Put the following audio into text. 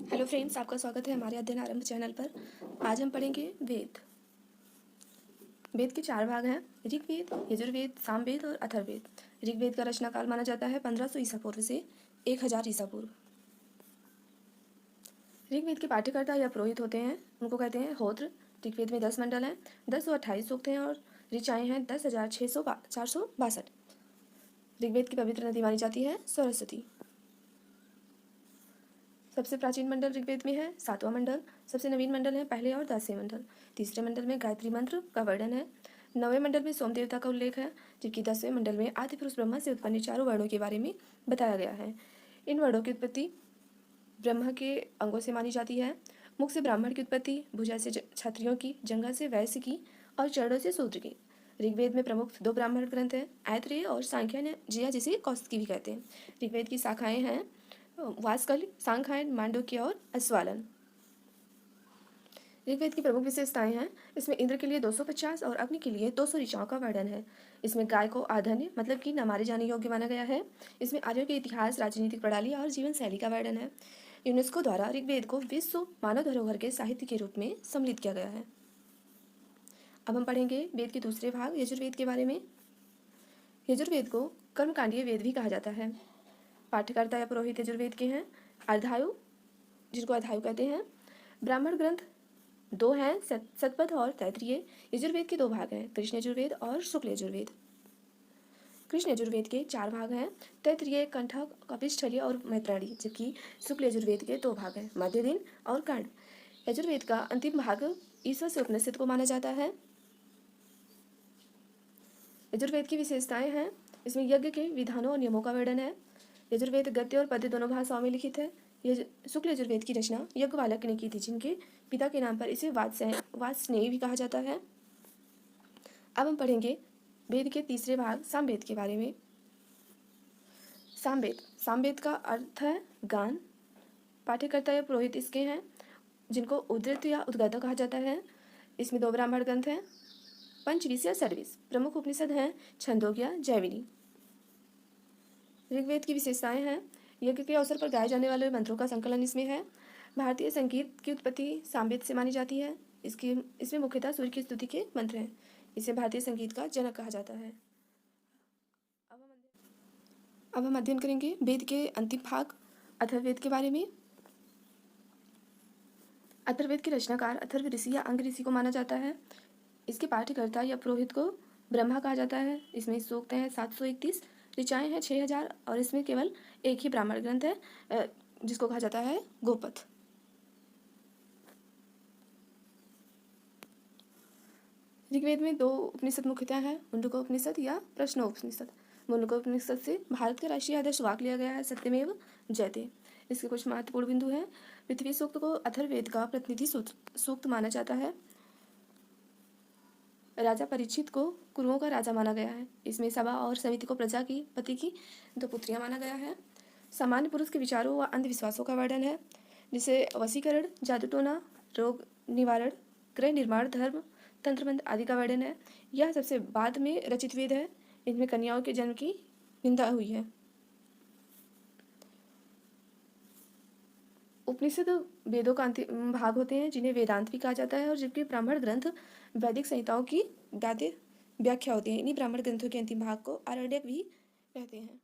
Hello friends, आपका स्वागत है हमारे अध्ययन आरंभ चैनल पर। आज हम पढ़ेंगे वेद। वेद के 4 भाग हैं: ऋग्वेद, यजुर्वेद, सामवेद और अथर्ववेद। ऋग्वेद का रचनाकाल माना जाता है 1500 ईसा पूर्व से 1000 ईसा पूर्व। ऋग्वेद के पाठ्यकर्ता या पुरोहित होते हैं, उनको कहते हैं होत्र। ऋग्वेद में 10 मंडल हैं, 1028 सूक्त हैं और ऋचाएँ हैं 10,462। ऋग्वेद की पवित्र नदी मानी जाती है सरस्वती। सबसे प्राचीन मंडल ऋग्वेद में है 7वां मंडल। सबसे नवीन मंडल है पहले और 10वें मंडल। तीसरे मंडल में गायत्री मंत्र का वर्णन है। 9वें मंडल में सोम देवता का उल्लेख है, जबकि 10वें मंडल में आदि पुरुष ब्रह्मा से उत्पन्न चारों वर्णों के बारे में बताया गया है। इन वर्णों की उत्पत्ति ब्रह्मा के अंगों से मानी जाती है। मुख से ब्राह्मण की उत्पत्ति, भुजा से क्षत्रियों की, जंघा से वैश्य की और चरणों से शूद्र की। ऋग्वेद में प्रमुख 2 ब्राह्मण ग्रंथ हैं, ऐत्रेय और सांख्यजिया, जिसे कौशिकी भी कहते हैं। ऋग्वेद की शाखाएं हैं वासकल, सांख्यायन, मांडुक्य और अस्वालन। ऋग्वेद की प्रमुख विशेषताएं हैं, इसमें इंद्र के लिए 250 और अग्नि के लिए 200 ऋचाओं का वर्णन है। इसमें गाय को आधन्य मतलब कि न मारे जाने योग्य माना गया है। इसमें आर्यों के इतिहास, राजनीतिक प्रणाली और जीवन शैली का वर्णन है। यूनेस्को द्वारा ऋग्वेद को विश्व मानव धरोहर के साहित्य के रूप में सम्मिलित किया गया है। अब हम पढ़ेंगे वेद के दूसरे भाग यजुर्वेद के बारे में। यजुर्वेद को कर्मकांडीय वेद भी कहा जाता है। पाठ्यकर्ता या पुरोहित यजुर्वेद के हैं अर्धायु, जिनको अर्धायु कहते हैं। ब्राह्मण ग्रंथ 2 हैं, सतपथ और तैत्तिरीय। यजुर्वेद के 2 भाग हैं, कृष्ण यजुर्वेद और शुक्ल यजुर्वेद। कृष्ण यजुर्वेद के 4 भाग हैं, तैत्तिरीय, कंठक, कपिस्थलीय और मैत्राणी, जबकि शुक्ल यजुर्वेद के 2 भाग हैं, मध्य दिन और कर्ण। यजुर्वेद का अंतिम भाग ईश्वर से उपनिषद को माना जाता है। यजुर्वेद की विशेषताएं हैं, इसमें यज्ञ के विधानों और नियमों का वर्णन है। यजुर्वेद गद्य और पद्य दोनों भाषाओं में लिखित है। शुक्ल यजुर्वेद की रचना यज्ञवाल्क्य ने की थी, जिनके पिता के नाम पर इसे वात्स्नेय भी कहा जाता है। अब हम पढ़ेंगे वेद के तीसरे भाग सामवेद के बारे में। सामवेद का अर्थ है गान। पाठ्यकर्ता या पुरोहित इसके हैं, जिनको उद्धृत या उद्गाता कहा जाता है। इसमें 2 ब्राह्मण ग्रंथ हैं, पंचविश या सर्विस। प्रमुख उपनिषद हैं छंदोग्य, जैमिनी। ऋग्वेद की विशेषताएं हैं, यज्ञ के अवसर पर गाए जाने वाले मंत्रों का संकलन इसमें है। भारतीय संगीत की उत्पत्ति सामवेद से मानी जाती है। इसमें मुख्यतः सूर्य की स्तुति के मंत्र हैं। इसे भारतीय संगीत का जनक कहा जाता है। अब हम अध्ययन करेंगे वेद के अंतिम भाग अथर्ववेद के बारे में। अथर्ववेद के रचनाकार अथर्व ऋषि या अंग ऋषि को माना जाता है। इसके पाठ्यकर्ता या पुरोहित को ब्रह्मा कहा जाता है। इसमें सूक्त हैं 731, ऋचाएँ हैं 6000 और इसमें केवल एक ही ब्राह्मण ग्रंथ है, जिसको कहा जाता है गोपथ। ऋग्वेद में 2 उपनिषद मुख्यतः हैं, मुंडकोपनिषद या प्रश्नोपनिषद। मुंडकोपनिषद से भारत का राष्ट्रीय आदर्श वाक्य लिया गया है, सत्यमेव जयते। इसके कुछ महत्वपूर्ण बिंदु हैं। पृथ्वी सूक्त को अथर्ववेद का प्रतिनिधि सूक्त माना जाता है। राजा परीक्षित को कुरुओं का राजा माना गया है। इसमें सभा और समिति को प्रजा की पति की 2 पुत्रियां माना गया है। सामान्य पुरुष के विचारों व अंधविश्वासों का वर्णन है, जिसे वशीकरण, जादूटोना, रोग निवारण, गृह निर्माण, धर्म, तंत्रमंत्र आदि का वर्णन है। यह सबसे बाद में रचित वेद है। इनमें कन्याओं के जन्म की निंदा हुई है। उपनिषद वेदों का अंतिम भाग होते हैं, जिन्हें वेदांत भी कहा जाता है, और जबकि ब्राह्मण ग्रंथ वैदिक संहिताओं की व्याख्या होती है। इन्हीं ब्राह्मण ग्रंथों के अंतिम भाग को आरण्यक भी कहते हैं।